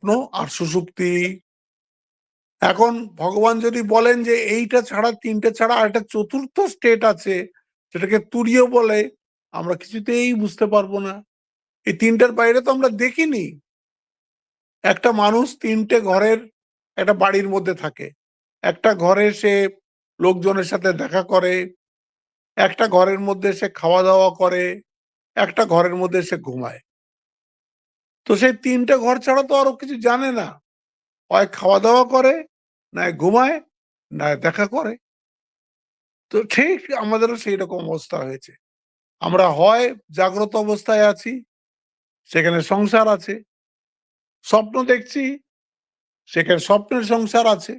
স্বপ্ন আর সুষুপ্তি। এখন ভগবান যদি বলেন যে এইটা ছাড়া, তিনটে ছাড়া আর একটা চতুর্থ স্টেট আছে, সেটাকে তুরীয় বলে, আমরা কিছুতেই বুঝতে পারবো না। এই তিনটার বাইরে তো আমরা দেখিনি। একটা মানুষ তিনটে ঘরের একটা বাড়ির মধ্যে থাকে। একটা ঘরে সে লোকজনের সাথে দেখা করে, একটা ঘরের মধ্যে সে খাওয়া দাওয়া করে, একটা ঘরের মধ্যে সে ঘুমায়। তো সেই তিনটে ঘর ছাড়া তো আরো কিছু জানে না। হয় খাওয়া দাওয়া করে, না ঘুমায়, না দেখা করে। তো ঠিক আমাদেরও সেই রকম অবস্থা হয়েছে। আমরা হয় জাগ্রত অবস্থায় আছি, সেখানে সংসার আছে, স্বপ্ন দেখছি, সেখানে স্বপ্নের সংসার আছে।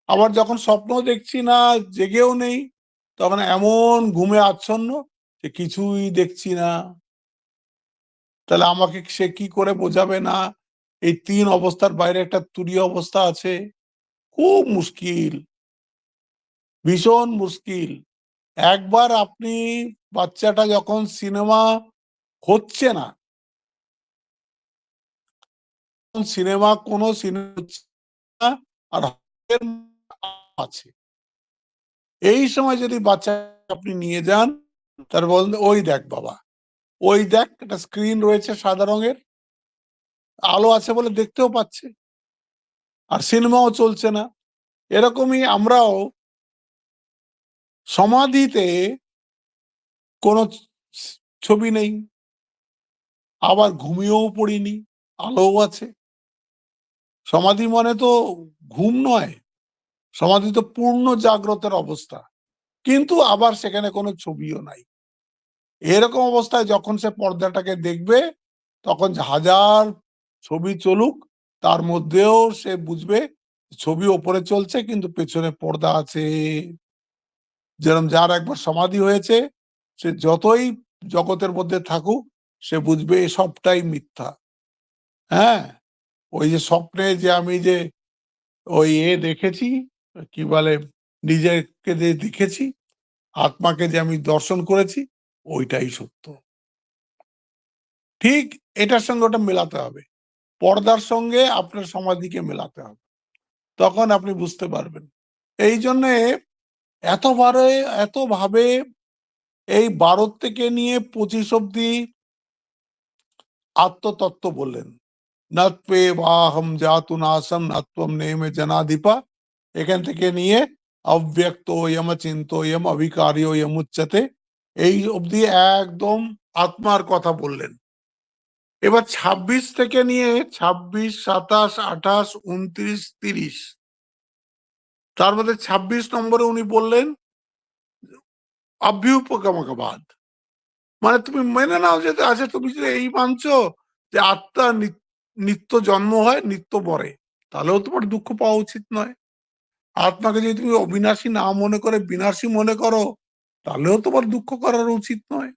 আবার যখন স্বপ্ন দেখছি না, জেগেও নেই, তখন এমন ঘুমে আচ্ছন্ন যে কিছুই দেখছি না। তাহলে আমাকে সে কি করে বোঝাবে না এই তিন অবস্থার বাইরে একটা তুরীয় অবস্থা আছে? খুব মুশকিল, ভীষণ মুশকিল। একবার আপনি, বাচ্চাটা যখন সিনেমা হচ্ছে না, সিনেমা কোনো সিনেমা হচ্ছে না, আর আছে, এই সময় যদি বাচ্চা আপনি নিয়ে যান, তার বলেন ওই দেখ বাবা, ওই দেখ একটা স্ক্রিন রয়েছে সাদা রঙের, আলো আছে বলে দেখতেও পাচ্ছে, আর সিনেমাও চলছে না। এরকমই আমরাও সমাধিতে কোনো ছবি নেই, আবার ঘুমিয়েও পড়িনি, আলোও আছে। সমাধি মানে তো ঘুম নয়, সমাধি তো পূর্ণ জাগ্রতের অবস্থা, কিন্তু আবার সেখানে কোনো ছবিও নাই। এরকম অবস্থায় যখন সে পর্দাটাকে দেখবে, তখন হাজার ছবি চলুক, তার মধ্যেও সে বুঝবে ছবি ওপরে চলছে কিন্তু পেছনে পর্দা আছে। যেরকম যার একবার সমাধি হয়েছে, সে যতই জগতের মধ্যে থাকুক, সে বুঝবে সবটাই মিথ্যা। হ্যাঁ, ওই যে স্বপ্নে যে আমি যে ওই দেখেছি, কি বলে, নিজেকে যে দেখেছি, আত্মাকে যে আমি দর্শন করেছি, ওইটাই সত্য। ঠিক এটার সঙ্গে ওটা মেলাতে হবে, পর্দার সঙ্গে আপনার সমাধিকে মেলাতে হবে, তখন আপনি বুঝতে পারবেন। এই জন্যে এতবারে এতভাবে এই 12 থেকে নিয়ে 25 অব্দি আত্মতত্ত্ব বললেন। নত্বে বাহম জাতু নাসম নত্বম নেমে জনাধিপা, এখান থেকে নিয়ে অব্যক্ত ইয়ম চিন্ত ইয়ম অভিকারী ইয়ম উচ্চতে, এই অবধি একদম আত্মার কথা বললেন। এবার 26 থেকে নিয়ে 26, 27, 28, 29, 30, তার মধ্যে 26 নম্বরে উনি বললেন অভ্যুপগমকবাদ। মানে তুমি মেনে নাও যে আছে, তুমি যদি এই মানছো যে আত্মা নিত্য জন্ম হয়, নিত্য মরে, তাহলেও তোমার দুঃখ পাওয়া উচিত নয়। আত্মাকে যদি তুমি অবিনাশী না মনে করে বিনাশী মনে করো, তাহলেও তোমার দুঃখ করার উচিত নয়।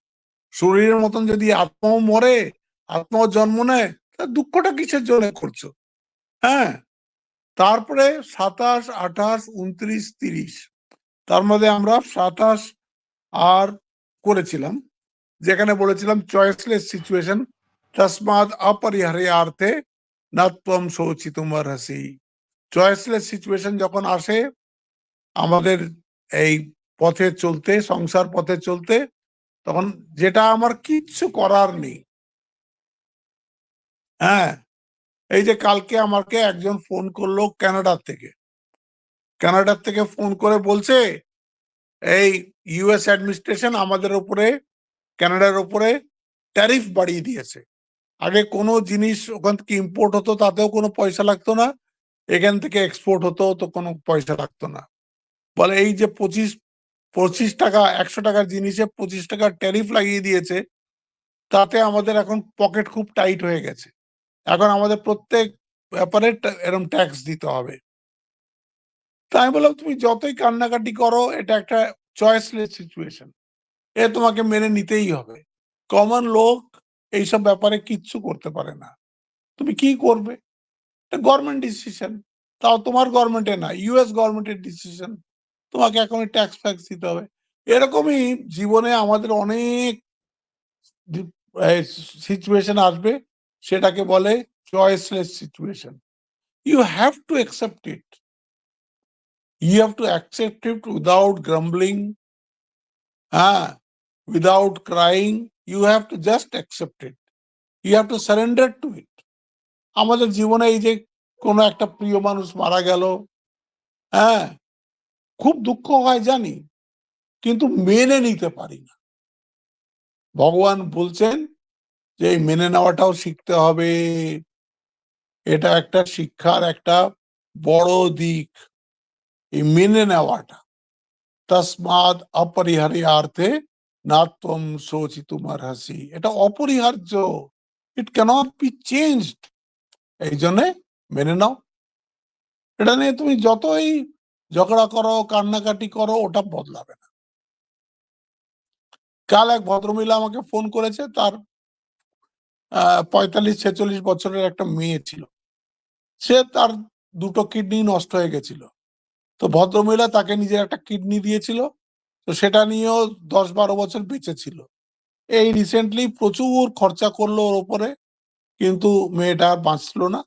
শরীরের মতন যদি আত্মাও মরে, আত্মাও জন্ম নেয়, তা দুঃখটা কিসের জন্য করছো? হ্যাঁ, তারপরে 27, 28, 29, 30, তার মধ্যে আমরা 27 আর করেছিলাম, যেখানে বলেছিলাম চয়েসলেস সিচুয়েশন তসমাদ অপরিহার্যার্থে নাত্বম শোচিতুম অর্হসি। চয়েসলেস সিচুয়েশন যখন আসে আমাদের এই পথে চলতে, সংসার পথে চলতে, তখন যেটা আমার কিচ্ছু করার নেই। হ্যাঁ, এই যে কালকে আমাকে একজন ফোন করলো কানাডার থেকে ফোন করে বলছে এই ইউএস অ্যাডমিনিস্ট্রেশন আমাদের উপরে, কানাডার উপরে ট্যারিফ বাড়িয়ে দিয়েছে। আগে কোনো জিনিস ওখান থেকে ইম্পোর্ট হতো, তাতেও কোনো পয়সা লাগতো না, এখান থেকে এক্সপোর্ট হতো তো কোনো পয়সা লাগতো না। বলে এই যে 25 টাকা, 100 টাকার জিনিসে 25 টাকার ট্যারিফ লাগিয়ে দিয়েছে, তাতে আমাদের এখন পকেট খুব টাইট হয়ে গেছে। এখন আমাদের প্রত্যেক ব্যাপারে এরকম ট্যাক্স দিতে হবে। তাই আমি বললাম তুমি যতই কান্নাকাটি করো, এটা একটা চয়েসলেস সিচুয়েশন, এ তোমাকে মেনে নিতেই হবে। কমন লোক এইসব ব্যাপারে কিচ্ছু করতে পারে না। তুমি কি করবে? গভর্নমেন্ট ডিসিশন, তাও তোমার গভর্নমেন্টে না, ইউএস গভর্নমেন্টের ডিসিশন, তোমাকে এখন ট্যাক্স ফ্যাক্স দিতে হবে। এরকমই জীবনে আমাদের অনেক সিচুয়েশন আসবে, সেটাকে বলে choiceless situation. You have to accept it. You have to accept it without grumbling, হ্যাঁ, without crying. You have to just accept it. You have to surrender to it. আমাদের জীবনে এই যে কোনো একটা প্রিয় মানুষ মারা গেল, হ্যাঁ, খুব দুঃখ হয় জানি, কিন্তু মেনে নিতে পারি না। ভগবান বলছেন যে এই মেনে নেওয়াটাও শিখতে হবে। এটা একটা শিক্ষার একটা বড় দিক, এই মেনে নেওয়াটা। তসমাদ অপরিহার্যার্থে না ত্বম শোচিতুমর্হসি। এটা অপরিহার্য। ইট ক্যানট বি চেঞ্জড। এই জন্যে মেনে নাও। এটা নিয়ে তুমি যতই ঝগড়া করো, কান্নাকাটি করো, ওটা বদলাবে না। কাল এক ভদ্রমহিলা আমাকে ফোন করেছে, তার ৪৫-৪৬ বছরের একটা মেয়ে ছিল। সে তার দুটো কিডনি নষ্ট হয়ে গেছিল। তো ভদ্রমহিলা তাকে নিজের একটা কিডনি দিয়েছিল। তো সেটা নিয়েও ১০-১২ বছর বেঁচে ছিল। এই রিসেন্টলি প্রচুর খরচা করলো ওর উপরে, কিন্তু মেয়েটা আর বাঁচলো না।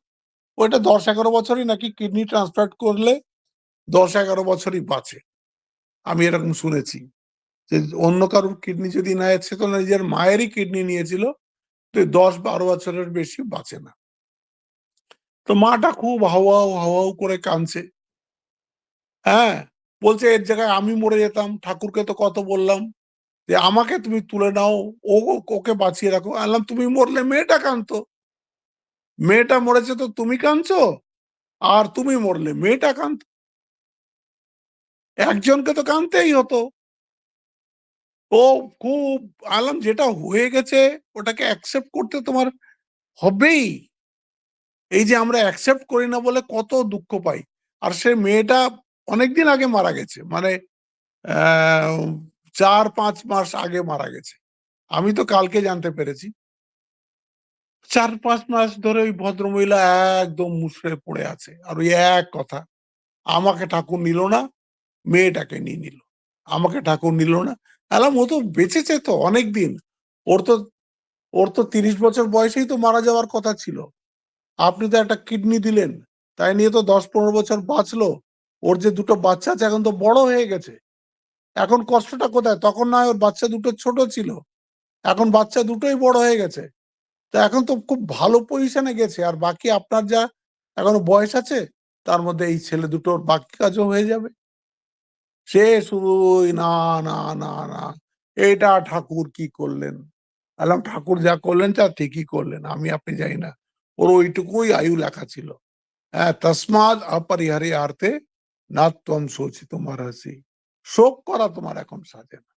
ওইটা ১০-১১ বছরই নাকি কিডনি ট্রান্সপ্লান্ট করলে ১০-১১ বছরই বাঁচে। আমি এরকম শুনেছি যে অন্য কারোর কিডনি যদি নেয়, সে তো নিজের মায়েরই কিডনি নিয়েছিল, তো ১০-১২ বছরের বেশি বাঁচে না। তো মাটা খুব হাউ হাউ করে কাঁদছে। হ্যাঁ, বলছে এর জায়গায় আমি মরে যেতাম, ঠাকুরকে তো কত বললাম যে আমাকে তুমি তুলে নাও, ও ওকে বাঁচিয়ে রাখো। আমি বললাম তুমি মরলে মেয়েটা কাঁদতো, মেয়েটা মরেছে তো তুমি কাঁদছো, আর তুমি মরলে মেয়েটা কাঁদতো, একজনকে তো কাঁদতেই হতো। ও খুব আলাম, যেটা হয়ে গেছে ওটাকে অ্যাকসেপ্ট করতে তোমার হবেই। এই যে আমরা অ্যাকসেপ্ট করি না বলে কত দুঃখ পাই। আর সে মেয়েটা অনেকদিন আগে মারা গেছে, মানে ৪-৫ মাস আগে মারা গেছে। আমি তো কালকে জানতে পেরেছি। ৪-৫ মাস ধরে ওই ভদ্রমহিলা একদম মুষড়ে পড়ে আছে। আর ওই এক কথা, আমাকে ঠাকুর নিল না, মেয়েটাকে নিয়ে নিল। আমাকে ঠাকুর নিল না। বললাম ও তো বেঁচেছে তো অনেকদিন। ওর তো ওর তো ৩০ বছর বয়সেই তো মারা যাওয়ার কথা ছিল। আপনি তো একটা কিডনি দিলেন। তাই নিয়ে তো ১০-১৫ বছর বাঁচলো। ওর যে দুটো বাচ্চা আছে এখন তো বড় হয়ে গেছে। এখন কষ্টটা কোথায়? তখন না হয় ওর বাচ্চা দুটো ছোট ছিল। এখন বাচ্চা দুটোই বড় হয়ে গেছে। তো এখন তো খুব ভালো পজিশনে গেছে। আর বাকি আপনার যা এখনো বয়স আছে, তার মধ্যে এই ছেলে দুটোর বাকি কাজও হয়ে যাবে। সে শুধু ওই না, না, না, না, এটা ঠাকুর কি করলেন? বললাম ঠাকুর যা করলেন তা ঠিকই করলেন। আমি আপনি জানি না। ওর ওইটুকুই আয়ু লেখা ছিল। হ্যাঁ, তসমাদ অপরিহার্যার্থে না ত্বম শোচিতুমর্হসি। শোক করা তোমার এখন সাজে না।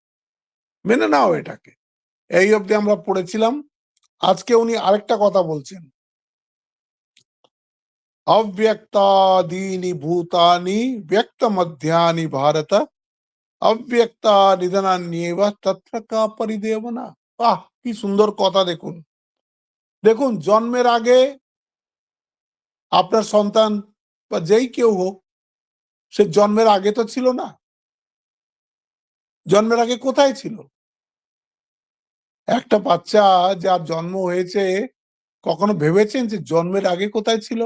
মেনে নাও এটাকে। এই অবধি আমরা পড়েছিলাম। আজকে উনি আরেকটা কথা বলছেন। अव्यक्तादीनि भूतानि व्यक्तमध्यानि भारत अव्यक्ता निधनान्येव तत्र का परिदेवना। বাহ, কি সুন্দর কথা! দেখুন দেখুন, জন্মের আগে আপনার সন্তান বা যেই কেউ হোক, সে জন্মের আগে তো ছিল না। জন্মের আগে কোথায় ছিল? একটা বাচ্চা যার জন্ম হয়েছে, কখনো ভেবেছেন যে জন্মের আগে কোথায় ছিল?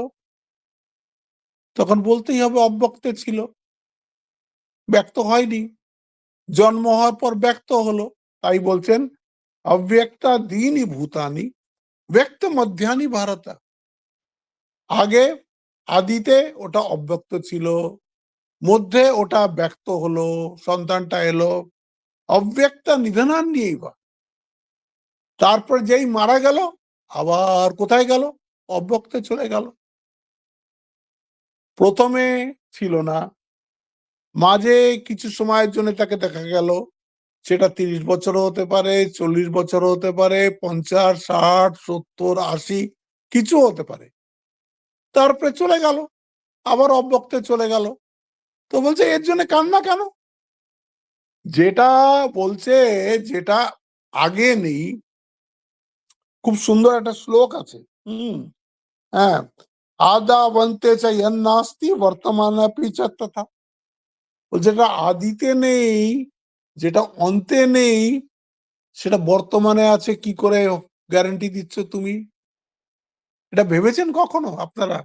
তখন বলতেই হবে অব্যক্তে ছিল, ব্যক্ত হয়নি। জন্ম হওয়ার পর ব্যক্ত হলো। তাই বলছেন অব্যক্তাদীনি ভূতানি ব্যক্ত মধ্যানি ভারতা। আগে আদিতে ওটা অব্যক্ত ছিল, মধ্যে ওটা ব্যক্ত হলো, সন্তানটা এলো, অব্যক্তা নিধনান্যেই বা। তারপর যেই মারা গেল, আবার কোথায় গেল? অব্যক্তে চলে গেল। প্রথমে ছিল না, মাঝে কিছু সময়ের জন্য তাকে দেখা গেল। সেটা ৩০ বছরও হতে পারে, ৪০ বছরও হতে পারে, ৫০, ৬০, ৭০, ৮০ কিছু হতে পারে। তারপরে চলে গেল, আবার অব্যক্তে চলে গেল। তো বলছে এর জন্য কান্না কেন? যেটা বলছে, যেটা আগে নেই, খুব সুন্দর একটা শ্লোক আছে। হুম, হ্যাঁ, আদাবন্তে চ ইয়ন্নাস্তি বর্তমানাপি চ তথা। যেটা আদিতে নেই, যেটা অন্তে নেই, সেটা বর্তমানে আছে কি করে গ্যারান্টি দিচ্ছ তুমি? এটা ভেবেছেন কখনো আপনারা?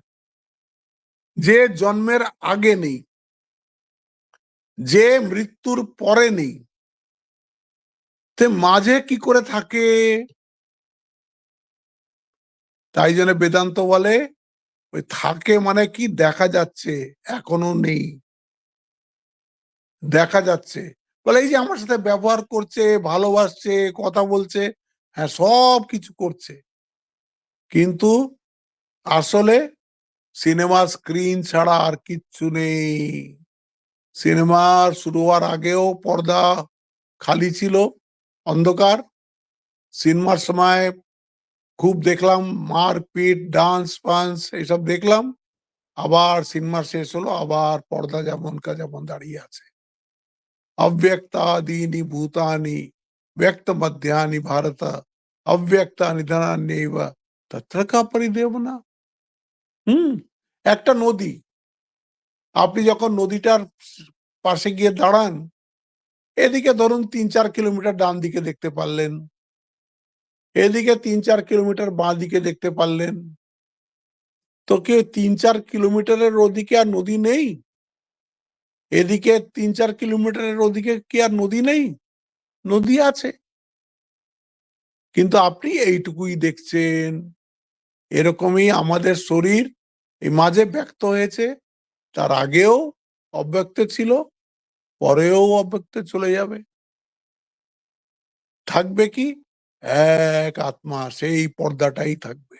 যে জন্মের আগে নেই, যে মৃত্যুর পরে নেই, তে মাঝে কি করে থাকে? তাই জন্য বেদান্ত বলে ওই থাকে মানে কি দেখা যাচ্ছে, এখনো নেই, দেখা যাচ্ছে। বলে এই যে আমার সাথে ব্যবহার করছে, ভালোবাসছে, কথা বলছে, হ্যাঁ সব কিছু করছে। কিন্তু আসলে সিনেমার স্ক্রিন ছাড়া আর কিচ্ছু নেই। সিনেমার শুরু হওয়ার আগেও পর্দা খালি ছিল, অন্ধকার। সিনেমার সময় খুব দেখলাম মারপিট, ডান্স-ফান্স এসব দেখলাম। আবার সিনেমা শেষ হলো, আবার পর্দা যেমনকার যেমন দাঁড়িয়ে আছে। अव्यक्तादीनि भूतानि व्यक्तमध्यानि भारत अव्यक्तानि धनान्यैव तत्र का परिदेवना। হুম, একটা নদী, আপনি যখন নদীটার পাশে গিয়ে দাঁড়ান, এদিকে ধরুন ৩-৪ কিলোমিটার ডান দিকে দেখতে পারলেন, এদিকে ৩-৪ কিলোমিটার বাঁ দিকে দেখতে পারলেন। তো কি ৩-৪ কিলোমিটারের ওদিকে আর নদী নেই? এদিকে ৩-৪ কিলোমিটারের ওদিকে কি আর নদী নেই? নদী আছে। কিন্তু আপনি এইটুকুই দেখছেন। এরকমই আমাদের শরীর এই মাঝে ব্যক্ত হয়েছে, তার আগেও অব্যক্ত ছিল, পরেও অব্যক্তে চলে যাবে। থাকবে কি? এক আত্মা, সেই পর্দাটাই থাকবে।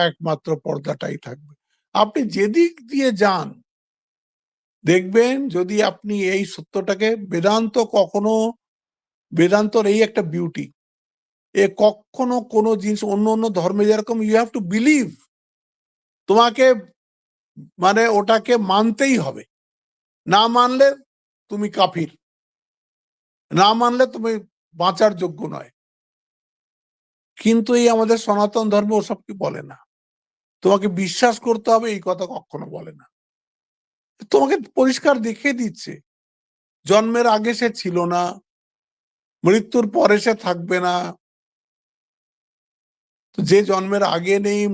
একমাত্র পর্দাটাই থাকবে। আপনি যেদিক দিয়ে যান, দেখবেন যদি আপনি এই সত্যটাকে বেদান্তর এই একটা বিউটি। এ কখনো কোনো জিনিস অন্য ধর্মে যেরকম you have to believe, তোমাকে মানে ওটাকে মানতেই হবে। না মানলে তুমি কাফির। না মানলে তুমি বাঁচার যোগ্য নয়। কিন্তু এই আমাদের সনাতন ধর্ম ওসব কি বলে না। তোমাকে বিশ্বাস করতে হবে এই কথা কখনো বলে না। তোমাকে পরিষ্কার দেখিয়ে দিচ্ছে। জন্মের আগে সে ছিল না, মৃত্যুর পরে সে থাকবে না। তো যে জন্মের আগে নেই,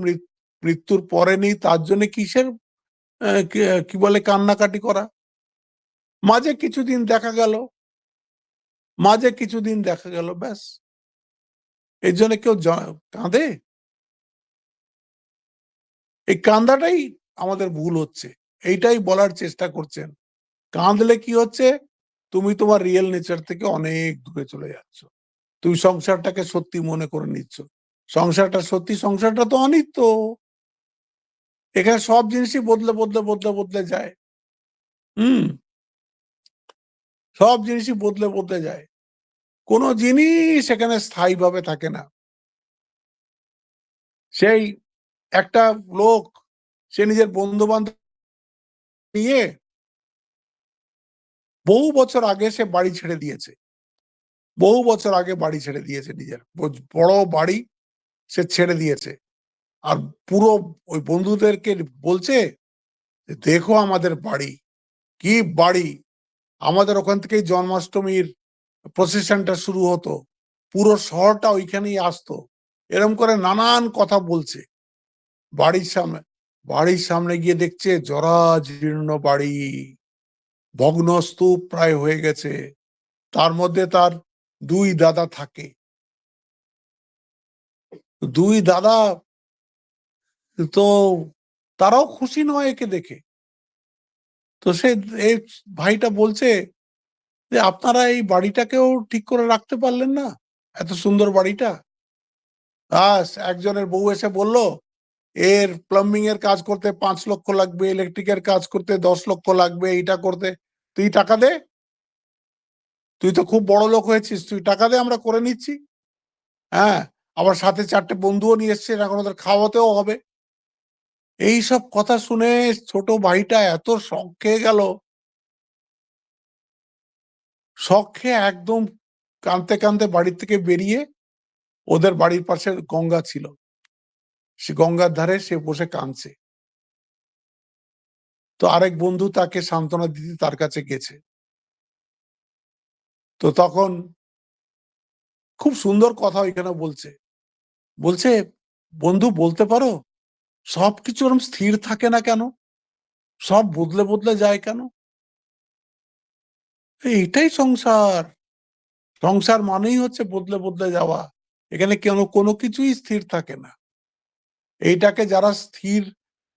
মৃত্যুর পরে নেই তার জন্য কিসের কি বলে কান্নাকাটি করা? মাঝে কিছুদিন দেখা গেল, ব্যাস। এর জন্য কেউ কাঁদে? এই কান্দাটাই আমাদের ভুল হচ্ছে। এইটাই বলার চেষ্টা করছেন। কাঁদলে কি হচ্ছে? তুমি তোমার রিয়েল নেচার থেকে অনেক দূরে চলে যাচ্ছ। তুমি সংসারটাকে সত্যি মনে করে নিচ্ছ। সংসারটা সত্যি, সংসারটা তো অনিত্য। এখানে সব জিনিসই বদলে যায়। হুম? সব জিনিসই বদলে যায়। কোন জিনিস এখানে স্থায়ীভাবে থাকে না। সেই একটা লোক, সে নিজের বন্ধু-বান্ধব নিয়ে বহু বছর আগে সে বাড়ি ছেড়ে দিয়েছে। বহু বছর আগে বাড়ি ছেড়ে দিয়েছে নিজের। বড় বাড়ি সে ছেড়ে দিয়েছে। আর পুরো ওই বন্ধুদেরকে বলছে, "দেখো আমাদের বাড়ি, কি বাড়ি! আমাদের ওখান থেকেই জন্মাষ্টমীর প্রসেশনটা শুরু হতো। পুরো শহরটা ওইখানেই আসতো।" এরকম করে নানান কথা বলছে। বাড়ির সামনে বাড়ির সামনে গিয়ে দেখছে জরাজীর্ণ বাড়ি, ভগ্নস্তূপ প্রায় হয়ে গেছে। তার মধ্যে তার ২ দাদা থাকে। ২ দাদা তো তারাও খুশি নয় একে দেখে। তো এই ভাইটা বলছে যে, "আপনারা এই বাড়িটাকেও ঠিক করে রাখতে পারলেন না? এত সুন্দর বাড়িটা?" একজনের বউ এসে বলল, "এর প্লাম্বিং এর কাজ করতে ৫ লক্ষ লাগবে, ইলেকট্রিকের কাজ করতে ১০ লক্ষ লাগবে, এইটা করতে। তুই টাকা দে। তুই তো খুব বড়লোক হয়েছিস। তুই টাকা দে আমরা করে নিচ্ছি।" হ্যাঁ? আবার সাথে ৪ টে বন্ধুও নিয়ে এসছেন, এখন ওদের খাওয়াতেও হবে। এইসব কথা শুনে ছোট ভাইটা এত শক খেয়ে গেল, শক খেয়ে একদম কাঁদতে বাড়ি থেকে বেরিয়ে ওদের বাড়ির পাশে গঙ্গা ছিল। সে গঙ্গার ধারে সে বসে কাঁদছে। তো আরেক বন্ধু তাকে সান্ত্বনা দিতে তার কাছে গেছে। তো তখন খুব সুন্দর কথা ওইখানে বলছে। বলছে, বন্ধু বলতে পারো সবকিছু ওরকম স্থির থাকে না কেন? সব বদলে বদলে যায় কেন? এইটাই সংসার। সংসার মানেই হচ্ছে বদলে বদলে যাওয়া। এখানে কেন কোনো কিছুই স্থির থাকে না। এইটাকে যারা স্থির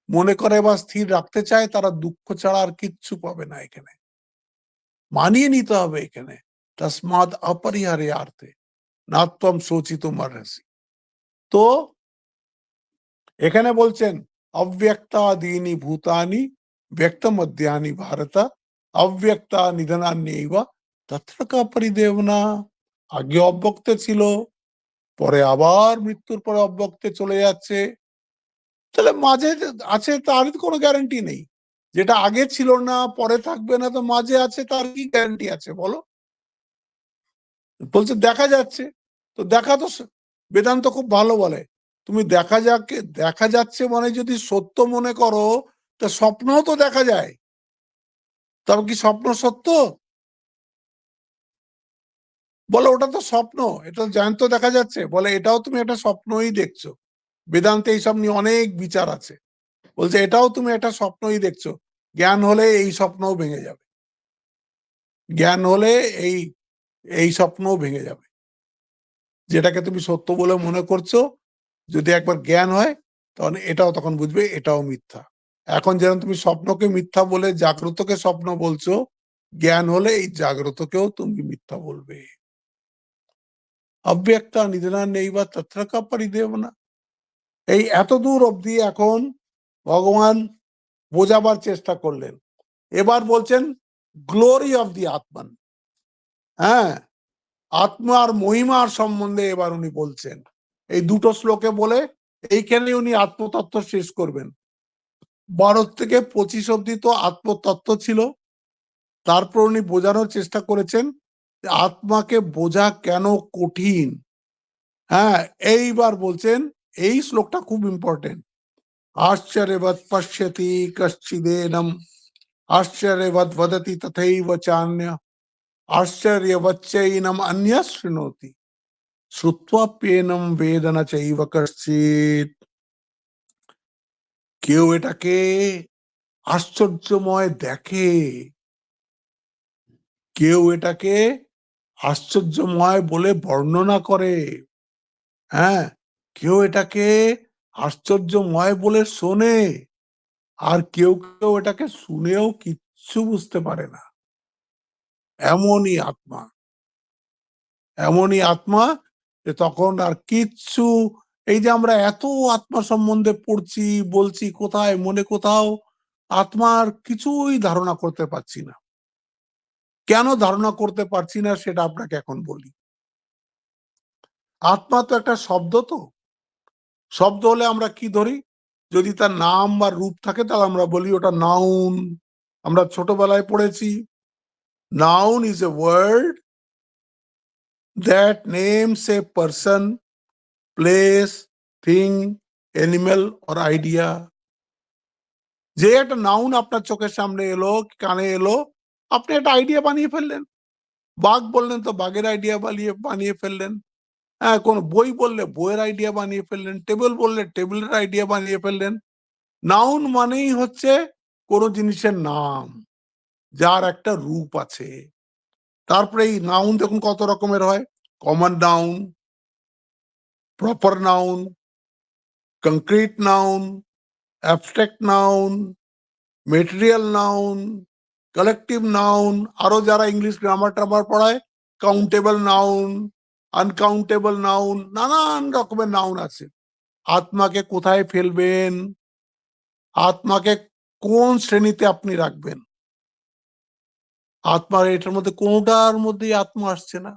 মনে করে বা স্থির রাখতে চায় তারা দুঃখ ছাড়া আর কিচ্ছু পাবে না এখানে। মানিয়ে নিতে হবে এখানে। তসমাদ অপরিহার্যার্থে নাত্বম শোচিতুম অর্হসি। তো এখানে বলছেন অব্যক্তাদীনি ভূতানি ব্যক্তমধ্যানি ভারত অব্যক্তা নিধনান্যৈব তত্র কা পরিদেবনা। আগে অব্যক্ত ছিল, পরে আবার মৃত্যুর পরে অব্যক্তে চলে যাচ্ছে। তাহলে মাঝে যে আছে তার তো কোনো গ্যারান্টি নেই। যেটা আগে ছিল না পরে থাকবে না, তো মাঝে আছে তার কি গ্যারান্টি আছে বলো? বলছে দেখা যাচ্ছে। তো দেখা তো বেদান্ত খুব ভালো বলে, তুমি দেখা যাচ্ছে মানে যদি সত্য মনে করো, তা স্বপ্নও তো দেখা যায়। তবে কি স্বপ্ন সত্য? বলে ওটা তো স্বপ্ন, এটা জ্যান্ত দেখা যাচ্ছে। বলে এটাও তুমি একটা স্বপ্নই দেখছো। বেদান্তে এইসব নিয়ে অনেক বিচার আছে। বলছে এটাও তুমি একটা স্বপ্নই দেখছো। জ্ঞান হলে এই স্বপ্নও ভেঙে যাবে। জ্ঞান হলে এই এই স্বপ্নও ভেঙে যাবে। যেটাকে তুমি সত্য বলে মনে করছো, যদি একবার জ্ঞান হয় তখন এটাও তখন বুঝবে এটাও মিথ্যা। এখন যেরকম তুমি স্বপ্নকে মিথ্যা বলে জাগ্রতকে স্বপ্ন বলছো, জ্ঞান হলে এই জাগ্রতকেও তুমি মিথ্যা বলবে। অব্যক্তা নিধনা নেই বা তত্রকা পরিদেবনা। এই এত দূর অব্দি এখন ভগবান বোঝাবার চেষ্টা করলেন। এবার বলছেন গ্লোরি অফ দি আত্মান। হ্যাঁ, আত্মার মহিমার সম্বন্ধে এবার উনি বলছেন। এই দুটো শ্লোকে বলে এইখানে উনি আত্মতত্ত্ব শেষ করবেন। 12 থেকে 25 অব্দি তো আত্মতত্ত্ব ছিল। তারপর উনি বোঝানোর চেষ্টা করেছেন আত্মাকে বোঝা কেন কঠিন। হ্যাঁ, এইবার বলছেন এই শ্লোকটা খুব ইম্পর্টেন্ট। আশ্চর্যবৎ পশ্যতি কশ্চিদেনম আশ্চর্যবৎ বদতি তথৈব চান্য আশ্চর্যবচ্চৈনম অন্য শৃণোতি শ্রুত্বাপ্যেনম বেদ ন চৈব কশ্চিৎ। কেউ এটাকে আশ্চর্যময় দেখে, কেউ এটাকে আশ্চর্যময় বলে বর্ণনা করে। হ্যাঁ, কেউ এটাকে আশ্চর্যময় বলে শোনে, আর কেউ কেউ এটাকে শুনেও কিচ্ছু বুঝতে পারে না। এমনই আত্মা, এমনই আত্মা যে তখন আর কিচ্ছু, এই যে আমরা এত আত্মা সম্বন্ধে পড়ছি বলছি, কোথায় মনে কোথাও আত্মার কিছুই ধারণা করতে পারছি না। কেন ধারণা করতে পারছি না সেটা আপনাকে এখন বলি। আত্মা তো একটা শব্দ। তো শব্দ হলে আমরা কি ধরি? যদি তার নাম বা রূপ থাকে তাহলে আমরা বলি ওটা নাউন। আমরা ছোটবেলায় পড়েছি noun is a word that names a person, place, thing, animal or idea. যে একটা নাউন আপনার চোখের সামনে এলো, কানে এলো, আপনি একটা আইডিয়া বানিয়ে ফেললেন। বাঘ বললেন তো বাঘের আইডিয়া বানিয়ে ফেললেন। হ্যাঁ, কোন বই বললে বইয়ের আইডিয়া বানিয়ে ফেললেন, টেবিল বললে টেবিলের আইডিয়া বানিয়ে ফেললেন। নাউন মানেই হচ্ছে কোন জিনিসের নাম, যার একটা রূপ আছে। তারপরে এই নাউন দেখুন কত রকমের হয়। Common noun, proper noun, concrete noun, abstract noun, material noun, collective noun, আরো যারা ইংলিশ গ্রামার টামার পড়ায় কাউন্টেবল নাউন, আনকাউন্টেবল নাউন, নানান রকমের নাউন আছে। আত্মাকে কোথায় ফেলবেন, আত্মাকে কোন শ্রেণীতে আপনি রাখবেন, আত্মার এটার মধ্যে কোনটার মধ্যেই আত্মা আসছে না।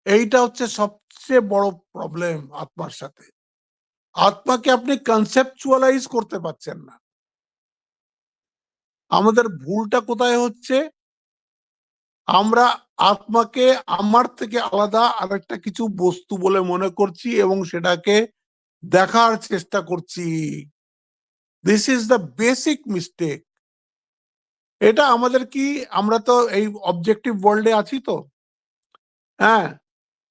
এইটা হচ্ছে সবচেয়ে বড় প্রবলেম আত্মার সাথে। আত্মাকে আপনি কনসেপচুয়ালাইজ করতে পারছেন না। আমাদের ভুলটা কোথায় হচ্ছে? আমরা আত্মাকে আমার থেকে আলাদা আরেকটা কিছু বস্তু বলে মনে করছি এবং সেটাকে দেখার চেষ্টা করছি। This is the basic mistake. এটা আমাদের কি, আমরা তো এই অবজেক্টিভ ওয়ার্ল্ডে আছি। তো হ্যাঁ,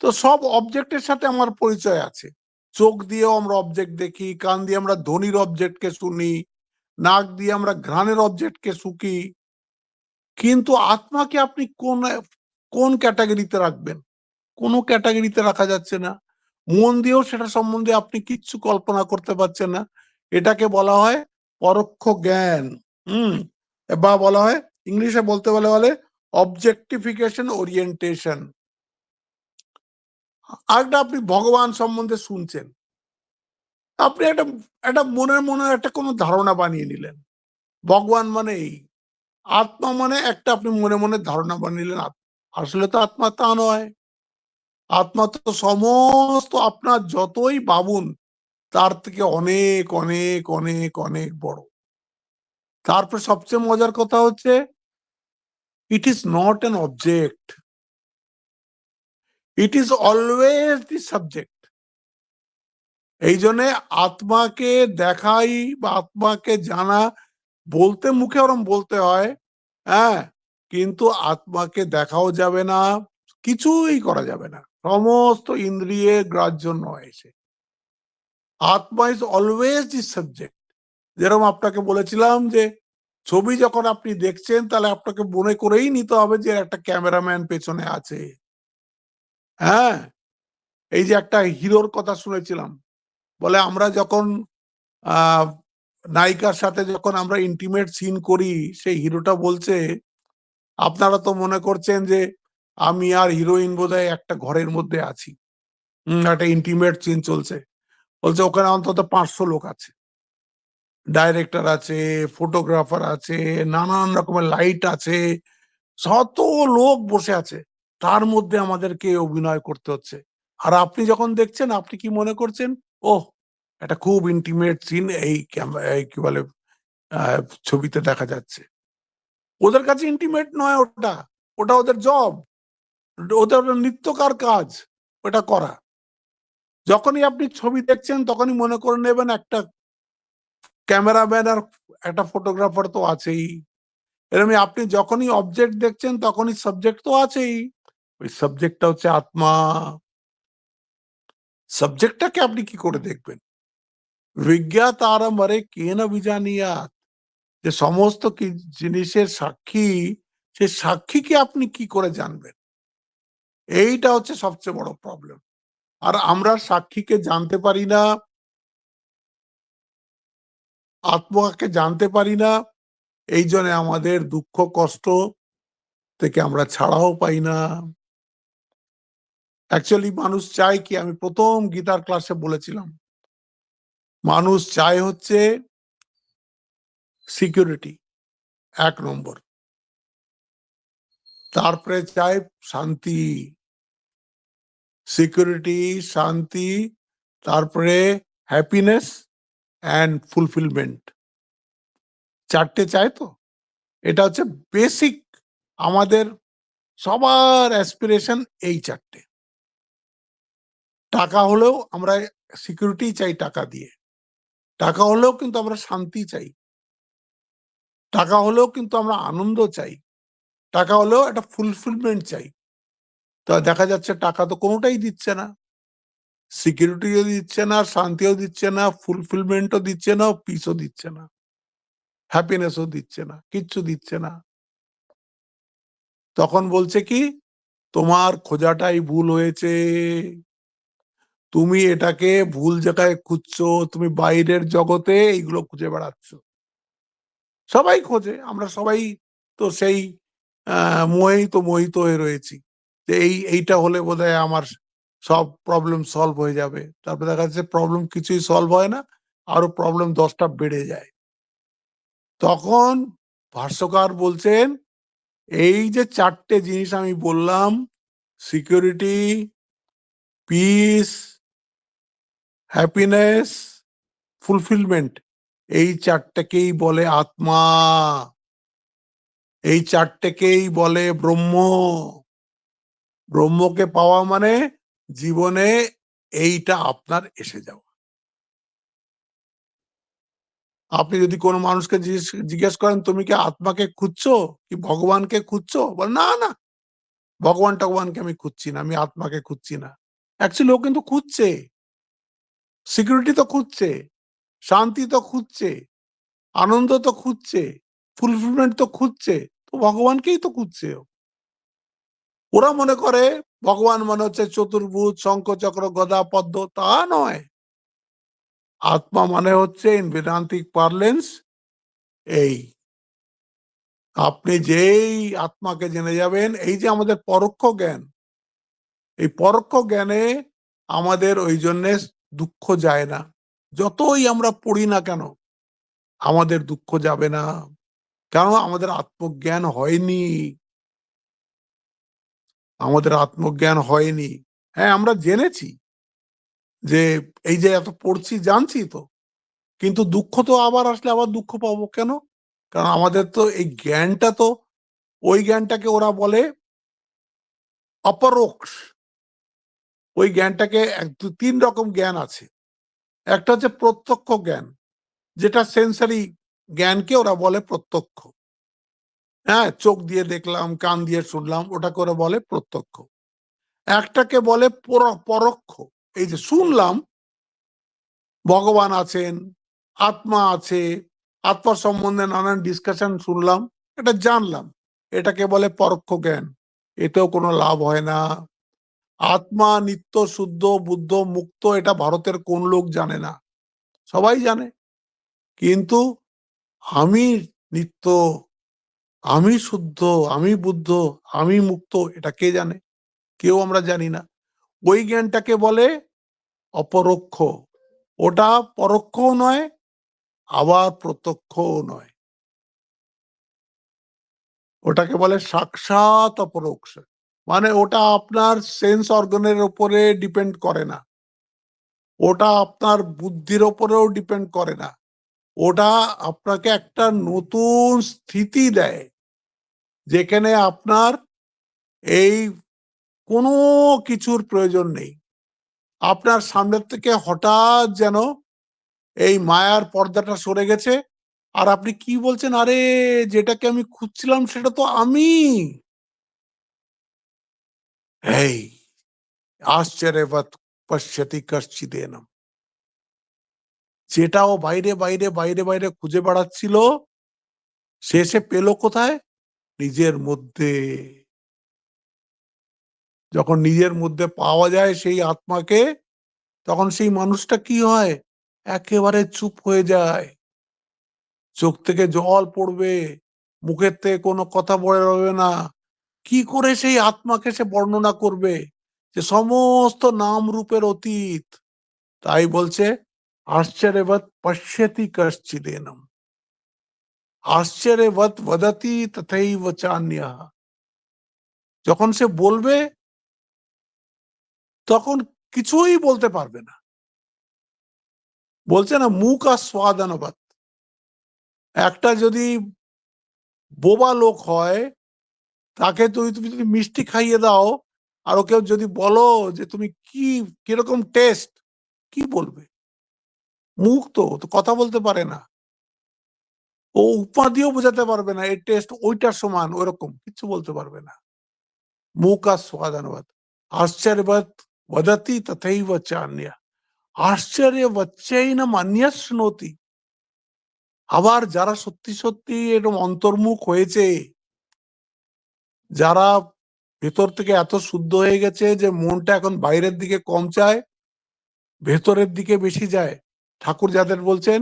তো সব অবজেক্টের সাথে আমার পরিচয় আছে। চোখ দিয়েও আমরা অবজেক্ট দেখি, কান দিয়ে আমরা ধ্বনির অবজেক্টকে শুনি, নাক দিয়ে আমরা ঘ্রাণের অবজেক্টকে শুকি। কিন্তু আত্মাকে আপনি কোন ক্যাটাগরিতে রাখবেন? কোনো ক্যাটাগরিতে রাখা যাচ্ছে না। মন দিয়েও সেটা সম্বন্ধে আপনি কিচ্ছু কল্পনা করতে পারছেন না। এটাকে বলা হয় পরোক্ষ জ্ঞান। হুম? বা বলা হয়, ইংলিশে বলে অবজেক্টিফিকেশন ওরিয়েন্টেশন। আরেকটা, আপনি ভগবান সম্বন্ধে শুনছেন। আপনি একটা মনের একটা কোনো ধারণা বানিয়ে নিলেন। ভগবান মানে এই। আত্মা মানে একটা আপনি মনে ধারণা বানিয়ে নিলেন। আসলে তো আত্মা তা নয়। আত্মা তো সমস্ত আপনার যতই ভাবুন তার থেকে অনেক অনেক অনেক অনেক বড়। তারপর সবচেয়ে মজার কথা হচ্ছে, it is not an object, it is always the subject. এই জন্যে আত্মাকে দেখাই বা আত্মাকে জানা, বলতে মুখে ওরম বলতে হয়, হ্যাঁ, কিন্তু আত্মাকে দেখাও যাবে না, কিছুই করা যাবে না, সমস্ত ইন্দ্রিয়ে গ্রাহ্য নয় সে। আত্মা ইজ অলওয়েজ দি সাবজেক্ট। যেরকম আপনাকে বলেছিলাম যে ছবি যখন আপনি দেখছেন তাহলে আপনাকে মনে করেই নিতে হবে যে একটা ক্যামেরাম্যান পেছনে আছে। হ্যাঁ, এই যে একটা হিরোর কথা শুনেছিলাম, বলে আমরা যখন আহ নায়িকার সাথে যখন আমরা ইন্টিমেট সিন করি, সেই হিরোটা বলছে, আপনারা তো মনে করছেন যে আমি আর হিরোইন বোধহয় একটা ঘরের মধ্যে আছি, একটা ইন্টিমেট সিন চলছে। বলছে ওখানে অন্তত 500 লোক আছে, ডাইরেক্টর আছে, ফটোগ্রাফার আছে, নানান রকমের লাইট আছে, শত লোক বসে আছে, তার মধ্যে আমাদেরকে অভিনয় করতে হচ্ছে। আর আপনি যখন দেখছেন আপনি কি মনে করছেন, ওহ, একটা খুব ইন্টিমেট সিন এই কি বলে ছবিতে দেখা যাচ্ছে। ওদের কাছে ইন্টিমেট নয় ওটা, ওটা ওদের জব, ওদের নিত্যকার কাজ ওটা করা। যখনই আপনি ছবি দেখছেন তখনই মনে করে নেবেন একটা ক্যামেরাম্যান আর একটা ফটোগ্রাফার তো আছেই। এরকমই আপনি যখনই অবজেক্ট দেখছেন তখনই সাবজেক্ট তো আছেই। ওই সাবজেক্টটা হচ্ছে আত্মা। সাবজেক্টটাকে আপনি কি করে দেখবেন? বিজ্ঞাতারম আরে কেন বিজানিয়াত, যে সমস্ত কি জিনিসের সাক্ষী, সে সাক্ষীকে আপনি কি করে জানবেন? এইটা হচ্ছে সবচেয়ে বড় প্রবলেম। আর আমরা সাক্ষীকে জানতে পারি না, আত্মাকে জানতে পারি না, এই জন্য আমাদের দুঃখ কষ্ট থেকে আমরা ছাড়াও পাই না। অ্যাকচুয়ালি মানুষ চায় কি, আমি প্রথম গীতার ক্লাসে বলেছিলাম, মানুষ চায় হচ্ছে সিকিউরিটি ১ নম্বর, তারপরে চায় শান্তি, সিকিউরিটি, শান্তি, তারপরে হ্যাপিনেস অ্যান্ড ফুলফিলমেন্ট। ৪টে চায় তো? এটা হচ্ছে বেসিক, আমাদের সবার অ্যাসপিরেশন এই ৪টে। টাকা হলেও আমরা সিকিউরিটি চাই টাকা দিয়ে। টাকা হলেও কিন্তু আমরা শান্তি চাই। টাকা হলেও কিন্তু আমরা আনন্দ চাই। টাকা হলেও একটা ফুলফিলমেন্ট চাই। তো দেখা যাচ্ছে টাকা তো কোনটাই দিচ্ছে না। সিকিউরিটিও দিচ্ছে না, শান্তিও দিচ্ছে না, ফুলফিলমেন্টও দিচ্ছে না, পিসও দিচ্ছে না, হ্যাপিনেসও দিচ্ছে না, কিচ্ছু দিচ্ছে না। তখন বলছে কি, তোমার খোঁজাটাই ভুল হয়েছে। তুমি এটাকে ভুল জায়গায় খুঁজছো, তুমি বাইরের জগতে এইগুলো খুঁজে বেড়াচ্ছ। সবাই খোঁজে, আমরা সবাই তো সেই মোহেই তো মোহিত হয়ে রয়েছি যে এইটা হলে বোধহয় আমার সব প্রবলেম সলভ হয়ে যাবে। তারপর দেখা যাচ্ছে প্রবলেম কিছুই সলভ হয় না, আরো প্রবলেম 10টা বেড়ে যায়। তখন ভাষ্যকার বলছেন, এই যে 4টে জিনিস আমি বললাম, সিকিউরিটি, পিস, হ্যাপিনেস, ফুলফিলমেন্ট, এই 4টেকেই বলে আত্মা, এই 4টেকেই বলে ব্রহ্ম। ব্রহ্মকে পাওয়া মানে জীবনে এইটা আপনার এসে যাওয়া। আপনি যদি কোনো মানুষকে জিজ্ঞেস করেন, তুমি কি আত্মাকে খুঁজছো কি ভগবানকে খুঁজছো, বলে না না, ভগবান টগবানকে আমি খুঁজছি না, আমি আত্মাকে খুঁজছি না। অ্যাকচুয়ালি ও কিন্তু খুঁজছে। সিকিউরিটি তো খুঁজছে, শান্তি তো খুঁজছে, আনন্দ তো খুঁজছে, ফুলফিলমেন্ট তো খুঁজছে, তো ভগবানকেই তো খুঁজছে ওরা মনে করে ভগবান মানে হচ্ছে চতুর্ভুজ, শঙ্খ চক্র গদা পদ্ম, তা নয়। আত্মা মানে হচ্ছে ইন বেদান্তিক পার্লেন্স এই, আপনি যেই আত্মাকে জেনে যাবেন, এই যে আমাদের পরোক্ষ জ্ঞান, এই পরোক্ষ জ্ঞানে আমাদের ওই জন্যে দুঃখ যায় না। যতই আমরা পড়ি না কেন আমাদের দুঃখ যাবে না, কারণ আমাদের আত্মজ্ঞান হয়নি, আমাদের আত্মজ্ঞান হয়নি। হ্যাঁ, আমরা জেনেছি যে এই যে এত পড়ছি, জানছি তো, কিন্তু দুঃখ তো আবার আসলে আবার দুঃখ পাবো কেন? কারণ আমাদের তো এই জ্ঞানটা তো, ওই জ্ঞানটাকে ওরা বলে অপরোক্ষ। ওই জ্ঞানটাকে তিন রকম জ্ঞান আছে। একটা হচ্ছে প্রত্যক্ষ জ্ঞান, যেটা সেন্সারি জ্ঞানকে ওরা বলে প্রত্যক্ষ। হ্যাঁ, চোখ দিয়ে দেখলাম, কান দিয়ে শুনলাম, ওটাকে ওরা বলে প্রত্যক্ষ। একটাকে বলে পরোক্ষ, এই যে শুনলাম ভগবান আছেন, আত্মা আছে, আত্মার সম্বন্ধে নানান ডিসকাশন শুনলাম, এটা জানলাম, এটাকে বলে পরোক্ষ জ্ঞান। এতেও কোনো লাভ হয় না। আত্মা নিত্য শুদ্ধ বুদ্ধ মুক্ত, এটা ভারতের কোন লোক জানে না? সবাই জানে, কিন্তু আমি নিত্য, আমি শুদ্ধ, আমি বুদ্ধ, আমি মুক্ত, এটা কে জানে? কেউ আমরা জানি না। ওই জ্ঞানটাকে বলে অপরোক্ষ। ওটা পরোক্ষও নয়, আবার প্রত্যক্ষও নয়। ওটাকে বলে সাক্ষাৎ অপরোক্ষ। মানে ওটা আপনার সেন্স অর্গানের উপরে ডিপেন্ড করে না, ওটা আপনার বুদ্ধির ওপরেও ডিপেন্ড করে না, ওটা আপনাকে একটা নতুন স্থিতি দেয়, যেখানে আপনার এই কোনো কিছুর প্রয়োজন নেই। আপনার সামনের থেকে হঠাৎ যেন এই মায়ার পর্দাটা সরে গেছে, আর আপনি কি বলছেন, আরে যেটাকে আমি খুঁজছিলাম সেটা তো আমি। এই আশ্চর্যবৎ পশ্যতি কশ্চিদেনম, যেটাও বাইরে বাইরে বাইরে বাইরে খুঁজে বেড়াচ্ছিল, শেষে পেল কোথায়? নিজের মধ্যে। যখন নিজের মধ্যে পাওয়া যায় সেই আত্মাকে, তখন সেই মানুষটা কি হয়? একেবারে চুপ হয়ে যায়, চোখ থেকে জল পড়বে, মুখের থেকে কোনো কথা বেরোবে না। কি করে সেই আত্মাকে সে বর্ণনা করবে, যে সমস্ত নাম রূপের অতীত? তাই বলছে আশ্চর্যবৎ পশ্যতি কশ্চিদেনম, আশ্চর্যবৎ বদতি তথৈব চান্যঃ। যখন সে বলবে তখন কিছুই বলতে পারবে না। বলছে না মুখ আর স্বাদানবৎ। একটা যদি বোবা লোক হয়, তাকে তুমি যদি মিষ্টি খাইয়ে দাও, আর ওকে যদি বলো যে তুমি কি কিরকম টেস্ট, কি বলবে? মুখ তো তো কথা বলতে পারে না, ও উপমা দিয়েও বোঝাতে পারবে না এই টেস্ট ওইটার সমান, ওরকম কিছু বলতে পারবে না। মুখ আর স্বাদানবৎ, আশ্চর্যবৎ বদতি তথৈব চান্যঃ, আশ্চর্যবচ্চৈনম অন্যঃ শৃণোতি। আবার যারা সত্যি সত্যি এরকম অন্তর্মুখ হয়েছে, যারা ভেতর থেকে এত শুদ্ধ হয়ে গেছে যে মনটা এখন বাইরের দিকে কম চায়, ভেতরের দিকে বেশি যায়, ঠাকুর যাদের বলছেন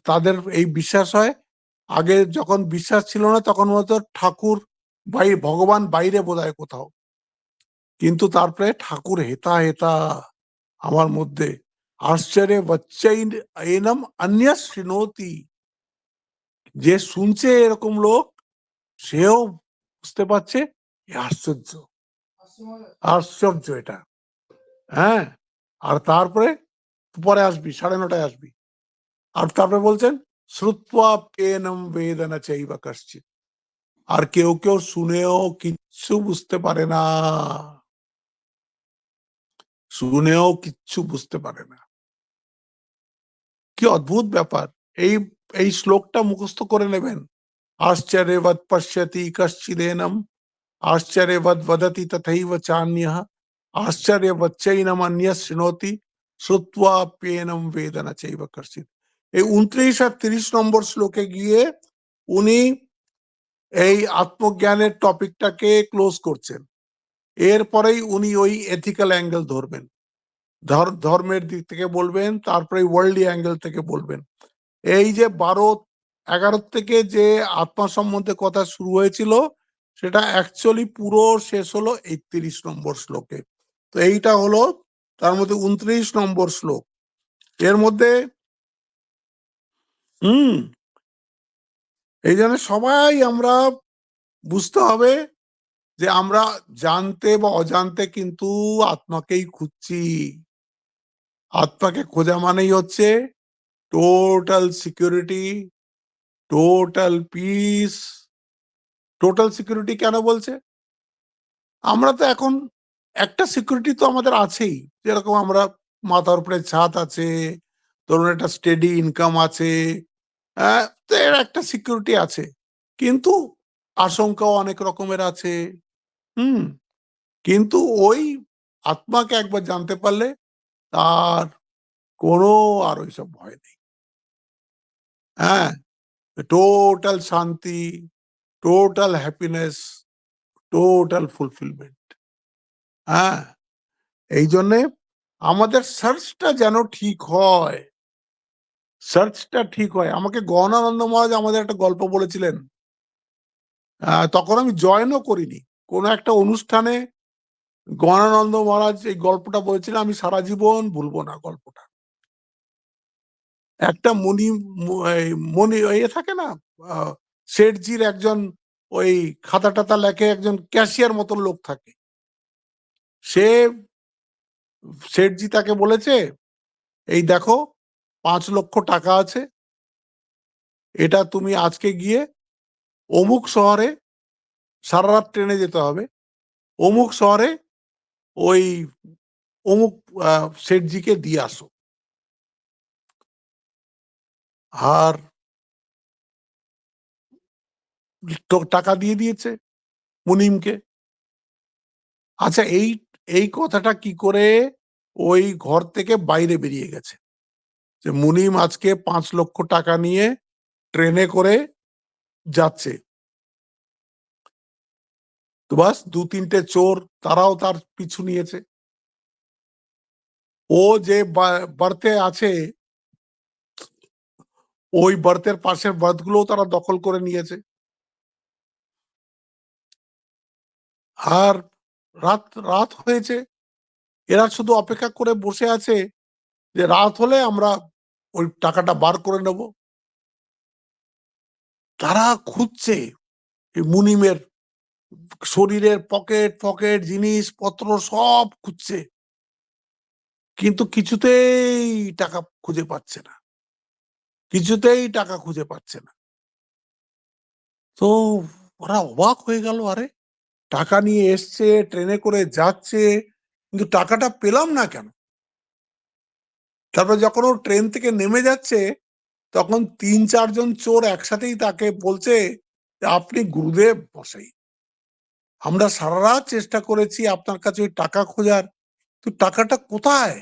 তাদের এই বিশ্বাস হয়, আগে যখন বিশ্বাস ছিল না তখন হয়তো ঠাকুর ভগবান বাইরে বোধহয় কোথাও, কিন্তু তারপরে ঠাকুর হেতা হেতা আমার মধ্যে। আশ্চর্য বচ্চাই এনম অন্যঃ শৃণোতি, যে শুনছে এরকম লোক, সেও বুঝতে পারছে আশ্চর্য, আশ্চর্য এটা। হ্যাঁ, আর তারপরে পরে আসবি, 9:30 আসবি। আর তারপরে বলছেন শ্রুত্বা পেনম বেদনা চাইবা কশ্চিৎ। আর কেউ কেউ শুনেও কিচ্ছু বুঝতে পারে না, শুনেও কিচ্ছু বুঝতে পারে না। কি অদ্ভুত ব্যাপার! এই এই শ্লোকটা মুখস্থ করে নেবেন। আশ্চর্যবৎ পশ্যতি কশ্চিদেনম, আশ্চর্যবৎ বদতি তথৈব চান্যঃ, আশ্চর্যবচ্চৈনম অন্যঃ শৃণোতি, শ্রুত্বা পেনম বেদনা চৈব কর্ষিত। এই 29 আর 30 নম্বর শ্লোকে গিয়ে উনি এই আত্মজ্ঞানের টপিকটাকে ক্লোজ করছেন। এরপরেই উনি ওই এথিক্যাল অ্যাঙ্গেল ধরবেন, ধর্মের দিক থেকে বলবেন, তারপরে ওয়ার্ল্ডলি অ্যাঙ্গেল থেকে বলবেন। এই যে 12-11 থেকে যে আত্মা সম্বন্ধে কথা শুরু হয়েছিল সেটা অ্যাকচুয়ালি পুরো শেষ হলো 31 নম্বর শ্লোকে। তো এইটা হলো তার মধ্যে 29 নম্বর শ্লোক। এর মধ্যে এই জন্য সবাই আমরা বুঝতে হবে যে আমরা জানতে বা অজান্তে কিন্তু আত্মাকেই খুঁজছি। আত্মাকে খোঁজা মানেই হচ্ছে total security, total piece. Total security কেন বলছে? আমরা তো এখন একটা সিকিউরিটি তো আমাদের আছেই, যেরকম আমরা মাথার উপরে ছাদ আছে, ধরুন একটা স্টেডি ইনকাম আছে, তো এর একটা সিকিউরিটি আছে। কিন্তু আশঙ্কাও অনেক রকমের আছে। হুম কিন্তু ওই আত্মাকে একবার জানতে পারলে তার কোনো আর ওইসব ভয় নেই। হ্যাঁ, টোটাল শান্তি, টোটাল হ্যাপিনেস, টোটাল ফুলফিলমেন্ট। হ্যাঁ, এই জন্যে আমাদের সার্চটা যেন ঠিক হয়, সার্চটা ঠিক হয়। আমাকে গহনানন্দ মহারাজ আমাদের একটা গল্প বলেছিলেন, তখন আমি জয়েনও করিনি, কোনো একটা অনুষ্ঠানে গহনানন্দ মহারাজ এই গল্পটা বলেছিলেন, আমি সারা জীবন ভুলবো না গল্পটা। একটা মণি মণি ইয়ে থাকে না, শেঠজির একজন ওই খাতা টাতা লেখে একজন ক্যাশিয়ার মতন লোক থাকে। সে শেঠজি তাকে বলেছে, এই দেখো 5 লক্ষ টাকা আছে, এটা তুমি আজকে গিয়ে অমুক শহরে, সারা রাত ট্রেনে যেতে হবে, অমুক শহরে ওই অমুক শেঠজিকে দিয়ে আসো। আর টাকা দিয়ে দিয়েছে মুনিমকে। আচ্ছা, এই এই কথাটা কি করে ওই ঘর থেকে বাইরে বেরিয়ে গেছে যে মুনিম আজকে 5 লক্ষ টাকা নিয়ে ট্রেনে করে যাচ্ছে। তো বাস 2-3টে চোর তারাও তার পিছু নিয়েছে। ও যে বার্থে আছে ওই বার্থের পাশের বার্থগুলোও তারা দখল করে নিয়েছে। আর রাত রাত হয়েছে, এরা শুধু অপেক্ষা করে বসে আছে যে রাত হলে আমরা ওই টাকাটা বার করে নেব। তারা খুঁজছে এই মুনিমের শরীরের পকেট ফকেট জিনিসপত্র সব খুঁজছে, কিন্তু কিছুতেই টাকা খুঁজে পাচ্ছে না, কিছুতেই টাকা খুঁজে পাচ্ছে না। তো ওরা অবাক হয়ে গেল, আরে টাকা নিয়ে এসছে, ট্রেনে করে যাচ্ছে, কিন্তু টাকাটা পেলাম না কেন? তারপর যখন ও ট্রেন থেকে নেমে যাচ্ছে তখন 3-4 জন চোর একসাথেই তাকে বলছে, আপনি গুরুদেব বসাই, আমরা সারা রাত চেষ্টা করেছি আপনার কাছে ওই টাকা খোঁজার, তো টাকাটা কোথায়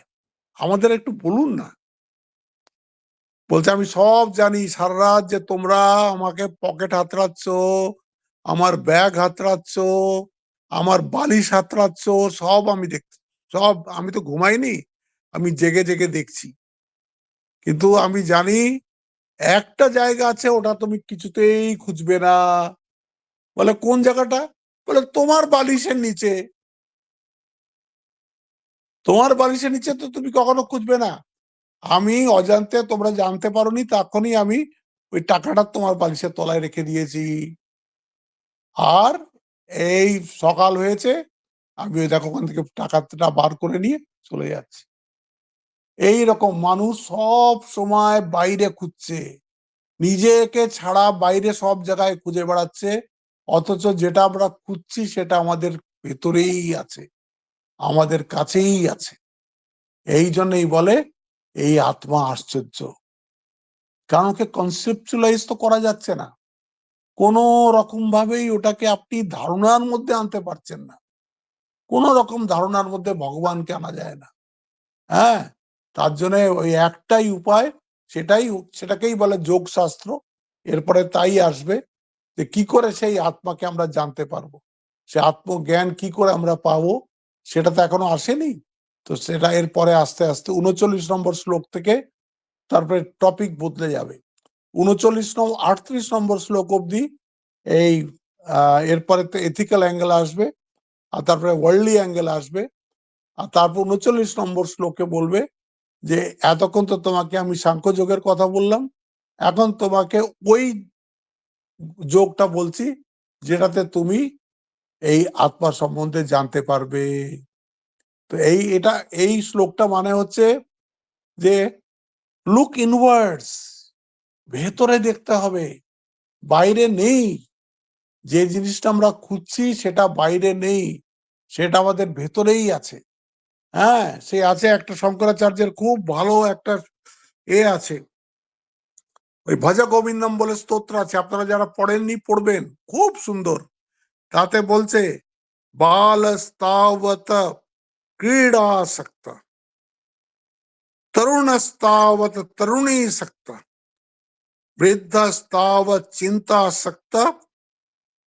আমাদের একটু বলুন না। বলছে, আমি সব জানি, সারা রাত যে তোমরা আমাকে পকেট হাতড়াচ্ছ, আমার ব্যাগ হাতড়াচ্ছ, আমার বালিশ হাতড়াচ্ছ, সব আমি দেখছি, সব আমি তো ঘুমাইনি, আমি জেগে জেগে দেখছি। কিন্তু আমি জানি একটা জায়গা আছে, ওটা তুমি কিছুতেই খুঁজবে না। বলে কোন জায়গাটা? বলে তোমার বালিশের নিচে। তোমার বালিশের নিচে তো তুমি কখনো খুঁজবে না, আমি অজান্তে, তোমরা জানতে পারোনি, তখনই আমি ওই টাকাটা তোমার বালিশের তলায় রেখে দিয়েছি। আর এই সকাল হয়েছে, আমি ওই দেখো ওখান থেকে টাকাটা বার করে নিয়ে চলে যাচ্ছি। এই রকম মানুষ সব সময় বাইরে খুঁজছে, নিজেকে ছাড়া বাইরে সব জায়গায় খুঁজে বেড়াচ্ছে, অথচ যেটা আমরা খুঁজছি সেটা আমাদের ভেতরেই আছে, আমাদের কাছেই আছে। এই জন্যই বলে এই আত্মা আশ্চর্য, কারণ ওকে কনসেপচুয়ালাইজ তো করা যাচ্ছে না, কোন রকম ভাবেই ওটাকে আপনি ধারণার মধ্যে আনতে পারছেন না, কোন রকম ধারণার মধ্যে ভগবানকে আনা যায় না। হ্যাঁ, তার জন্য ওই একটাই উপায়, সেটাকেই বলে যোগ শাস্ত্র। এরপরে তাই আসবে যে কি করে সেই আত্মাকে আমরা জানতে পারবো, সে আত্মজ্ঞান কি করে আমরা পাবো, সেটা তো এখনো আসেনি। তো সেটা এরপরে আস্তে আস্তে 39 নম্বর শ্লোক থেকে তারপরে টপিক বদলে যাবে। 38 নম্বর শ্লোক অব্দি এই এরপরে তো এথিক্যাল অ্যাঙ্গেল আসবে, আর তারপরে ওয়ার্ল্ডলি অ্যাঙ্গেল আসবে, আর তারপর 39 নম্বর শ্লোকে বলবে যে এতক্ষণ তো তোমাকে আমি সাংখ্যযোগের কথা বললাম, এখন তোমাকে ওই যোগটা বলছি যেটাতে তুমি এই আত্মা সম্বন্ধে জানতে পারবে। তো এই শ্লোকটা মানে হচ্ছে যে লুক ইনওয়ার্ডস, ভেতরে দেখতে হবে, বাইরে নেই। যে জিনিসটা আমরা খুঁজছি সেটা বাইরে নেই, সেটা আমাদের ভেতরেই আছে। হ্যাঁ, সে আছে একটা শঙ্করাচার্যের খুব ভালো একটা আছে, ওই ভজ গোবিন্দম বলে স্তোত্র আছে, আপনারা যারা পড়েননি পড়বেন, খুব সুন্দর। তাতে বলছে বালস্তাবত ক্রীড়াসক্ত, তরুণস্তাবত তরুণীসক্ত, বৃদ্ধস্তাবত চিন্তাসক্ত,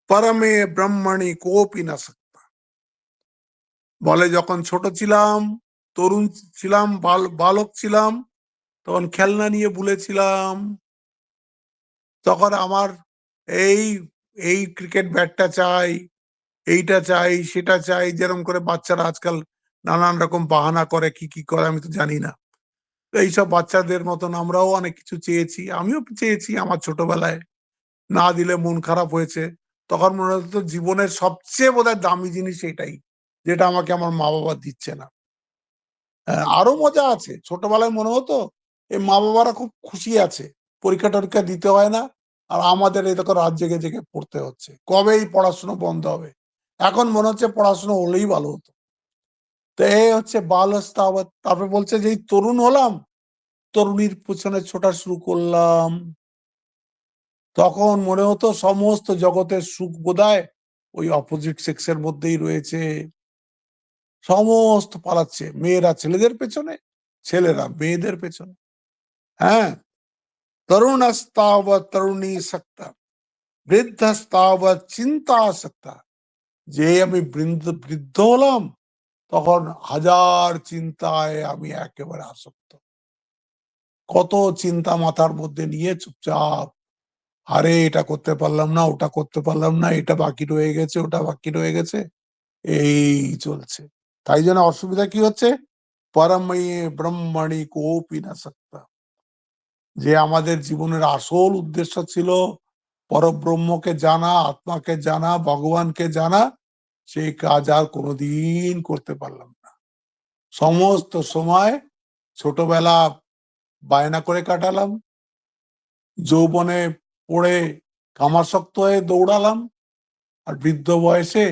পরমে ব্রহ্মণি কোপি ন সক্ত। বলে যখন ছোট ছিলাম, তরুণ ছিলাম, বালক ছিলাম, তখন খেলনা নিয়ে ভুলেছিলাম, তখন আমার এই এই ক্রিকেট ব্যাটটা চাই, এইটা চাই, সেটা চাই, যেরকম করে বাচ্চারা আজকাল নানান রকম বাহানা করে, কি কি করে আমি তো জানি না। এইসব বাচ্চাদের মতন আমরাও অনেক কিছু চেয়েছি, আমিও চেয়েছি আমার ছোটবেলায়, না দিলে মন খারাপ হয়েছে। তখন মনে হতো জীবনের সবচেয়ে বোধহয় দামি জিনিস এটাই, যেটা আমাকে আমার মা বাবা দিচ্ছে না। আরো মজা আছে, ছোটবেলায় মনে হতো এই মা বাবারা খুব খুশি আছে, পরীক্ষা টরীক্ষা দিতে হয় না, আর আমাদের এই দেখো রাত জেগে জেগে পড়তে হচ্ছে, কবে এই পড়াশুনো বন্ধ হবে। এখন মনে হচ্ছে পড়াশুনো হলেই ভালো হতো। তো এই হচ্ছে বালস্তাবত। তারপরে বলছে যে তরুণ হলাম, তরুণীর পিছনে ছোটা শুরু করলাম, তখন মনে হতো সমস্ত জগতের সুখ বোধহয় ওই অপোজিট সেক্সের মধ্যেই রয়েছে, সমস্ত পালাচ্ছে, মেয়েরা ছেলেদের পেছনে, ছেলেরা মেয়েদের পেছনে। হ্যাঁ, তরুণস্তাবৎ তরুণী সক্তা, বৃদ্ধস্তাবৎ চিন্তা সক্তা। যে আমি বৃদ্ধ হলাম, তখন হাজার চিন্তায় আমি একেবারে আসক্ত, কত চিন্তা মাথার মধ্যে নিয়ে চুপচাপ, আরে এটা করতে পারলাম না, ওটা করতে পারলাম না, এটা বাকি রয়ে গেছে, ওটা বাকি রয়ে গেছে, এই চলছে। তাই জন্য অসুবিধা কি হচ্ছে, পরময়ে ব্রহ্মণি কোপি না সক্তা। যে আমাদের জীবনের আসল উদ্দেশ্য ছিল পরব্রহ্মকে জানা, আত্মাকে জানা, ভগবানকে জানা, সেই কাজ আর কোনোদিন করতে পারলাম না। সমস্ত সময় ছোটবেলা বায়না করে কাটালাম, যৌবনে পড়ে কামাসক্ত হয়ে দৌড়ালাম, আর বৃদ্ধ বয়সে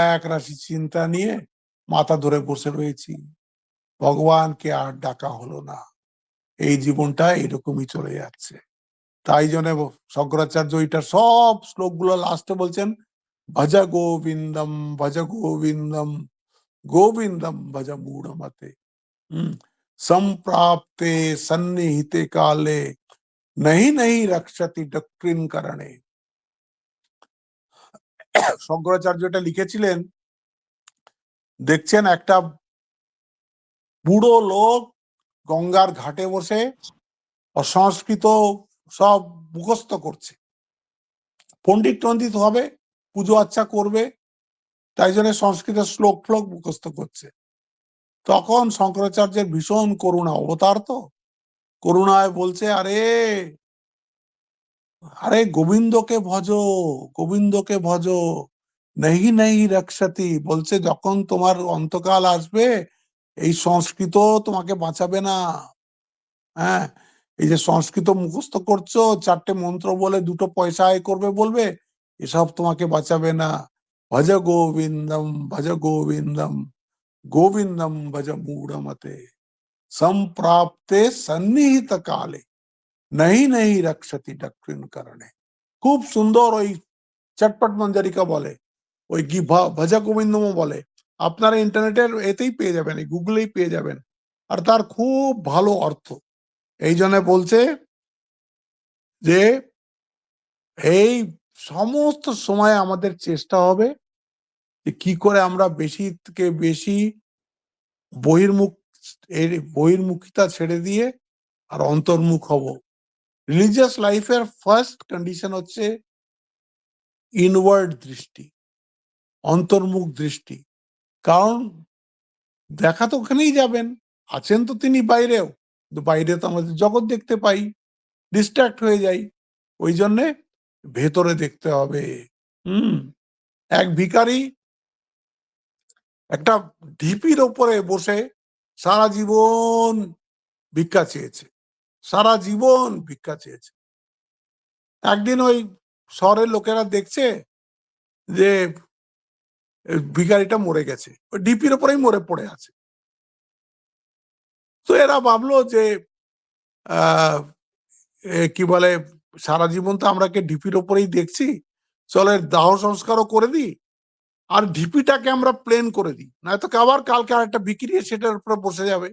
এক রাশি চিন্তা নিয়ে মাথা ধরে বসে রয়েছি, ভগবানকে আর ডাকা হলো না। এই জীবনটা এরকমই চলে যাচ্ছে। তাই জন্য শঙ্করাচার্য ওইটার সব শ্লোকগুলো লাস্টে বলছেন ভজ গোবিন্দম, ভজ গোবিন্দম, গোবিন্দম ভজ মূঢ়মতে। সম্প্রাপ্তে সন্নিহিতে কালে নহি নহি রক্ষতি ডক্ট্রিন করণে। শঙ্করাচার্য এটা লিখেছিলেন, দেখছেন একটা বুড়ো লোক গঙ্গার ঘাটে বসে অসংস্কৃত সব মুখস্থ করছে, পণ্ডিত টন্ডিত হবে, পুজো আচ্ছা করবে, তাই জন্য সংস্কৃত শ্লোক ফ্লোক মুখস্থ করছে। তখন শঙ্করাচার্যের ভীষণ করুণা, অবতার তো, করুণায় বলছে আরে আরে গোবিন্দকে ভজো, গোবিন্দকে ভজো, নেহি নেহি রক্ষতি। বলছে যখন তোমার অন্তকাল আসবে, এই সংস্কৃত তোমাকে বাঁচাবে না। হ্যাঁ, এই যে সংস্কৃত মুখস্থ করছো, চারটে মন্ত্র বলে দুটো পয়সা আয় করবে বলবে, এসব তোমাকে বাঁচাবে না। ভজ গোবিন্দম, ভজ গোবিন্দম, গোবিন্দম ভজ মূঢ়মতে, সম্প্রাপ্তে সন্নিহিত কালে নহি নহি রক্ষতি ডক্ট্রিন করণে। খুব সুন্দর ওই চটপট মঞ্জরিকা বলে, ওই ভজ গোবিন্দমও বলে, আপনারা ইন্টারনেটের এতেই পেয়ে যাবেন, এই গুগলেই পেয়ে যাবেন। আর তার খুব ভালো অর্থ। এই জন্য বলছে যে এই সমস্ত সময় আমাদের চেষ্টা হবে যে কি করে আমরা বেশি থেকে বেশি বহির্মুখ বহির্মুখিতা ছেড়ে দিয়ে আর অন্তর্মুখ হব। রিলিজিয়াস লাইফের ফার্স্ট কন্ডিশন হচ্ছে ইনওয়ার্ড দৃষ্টি, অন্তর্মুখ দৃষ্টি। কারণ দেখা তো ওখানেই যাবেন, আছেন তো তিনি বাইরেও, কিন্তু বাইরে তো আমাদের জগৎ দেখতে পাই, ডিস্ট্রাক্ট হয়ে যাই। ওই জন্যে ভেতরে দেখতে হবে। এক ভিখারি একটা ঢিপির ওপরে বসে সারা জীবন ভিক্ষা চেয়েছে, সারা জীবন ভিক্ষা চেয়েছে। একদিন ওই শহরের লোকেরা দেখছে যে ভিখারিটা মরে গেছে, ওই ঢিপির ওপরেই মরে পড়ে আছে। তো এরা ভাবলো যে কি বলে, সারা জীবন তো আমরা ঢিপির ওপরেই দেখছি, চলো এর দাহ সংস্কারও করে দিই, আর ঢিপিটাকে আমরা প্লেন করে দিই, নয়তো আবার কালকে আর একটা বিক্রি সেটার উপরে বসে যাবে।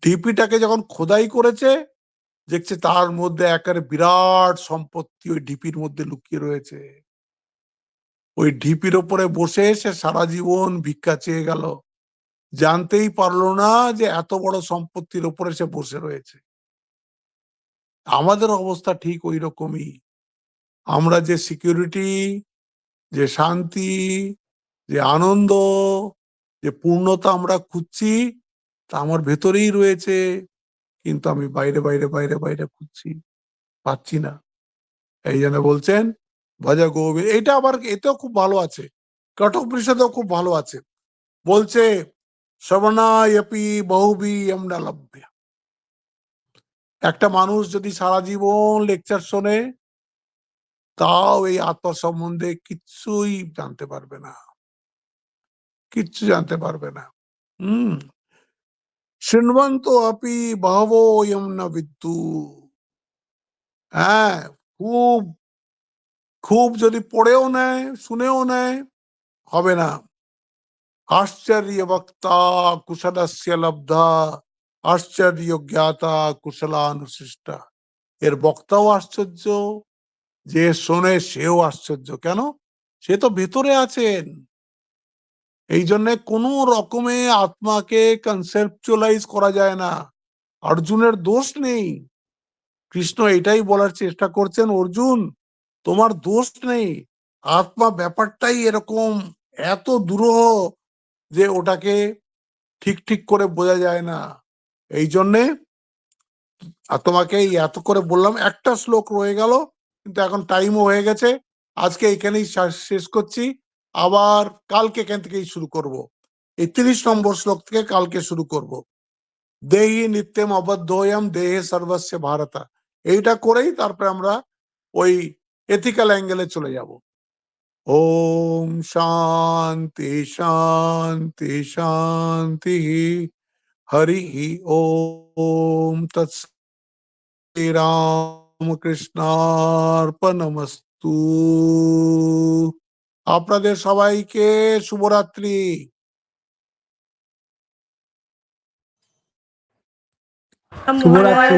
ঢিপিটাকে যখন খোদাই করেছে, দেখছে তার মধ্যে একেবারে বিরাট সম্পত্তি ওই ঢিপির মধ্যে লুকিয়ে রয়েছে। ওই ঢিপির ওপরে বসে সে সারা জীবন ভিক্ষা চেয়ে গেল, জানতেই পারলো না যে এত বড় সম্পত্তির ওপরে সে বসে রয়েছে। আমাদের অবস্থা ঠিক ওই রকমই। আমরা যে সিকিউরিটি, যে শান্তি, যে আনন্দ, যে পূর্ণতা আমরা খুঁজছি, তা আমার ভেতরেই রয়েছে, কিন্তু আমি বাইরে বাইরে বাইরে বাইরে খুঁজছি, পাচ্ছি না। এই জন্য বলছেন ভজা গোবিন্দ। এটা আবার এতেও খুব ভালো আছে, কঠোপনিষদেও খুব ভালো আছে। বলছে শ্রবণায়পি বহুবি আমরা লভ্য। একটা মানুষ যদি সারা জীবন লেকচার শোনে, তাও এই আত্মা সম্বন্ধে কিচ্ছুই জানতে পারবে না, কিচ্ছু জানতে পারবে না। শৃण्वन्तो अपि बहवो यं न विद्दु। হ্যাঁ, খুব খুব যদি পড়েও নেয়, শুনেও নেয়, হবে না। আশ্চর্য বক্তা কুশলস্য লব্ধা, আশ্চর্য জ্ঞাতা কুশলানুশিষ্টা। এর বক্তাও আশ্চর্য, যে শোনে সেও আশ্চর্য। কেন? সে তো ভেতরে আছেন। এই জন্য কোনো রকমে আত্মাকে কনসেপচুয়ালাইজ করা যায় না। অর্জুনের দোষ নেই। কৃষ্ণ এটাই বলার চেষ্টা করছেন, অর্জুন তোমার দোষ নেই, আত্মা ব্যাপারটাই এরকম এত দুরূহ যে ওটাকে ঠিক ঠিক করে বোঝা যায় না। এই জন্যে তোমাকে এত করে বললাম। একটা শ্লোক রয়ে গেল, কিন্তু এখন টাইমও হয়ে গেছে। আজকে এখানেই শেষ করছি, আবার কালকে এখান থেকেই শুরু করব। এই 30 নম্বর শ্লোক থেকে কালকে শুরু করব। দেহি নিত্যম অবদ্ধয়ম দেহে সর্বস্ব ভারতা। এইটা করেই তারপরে আমরা ওই এথিক্যাল অ্যাঙ্গেলে চলে যাব। ওম শান্তি শান্তি শান্তি। হরি ওম তৎসৎ। রামকৃষ্ণার্পণমস্তু। আপনাদের সবাইকে শুভরাত্রি। শুভরাত্রি।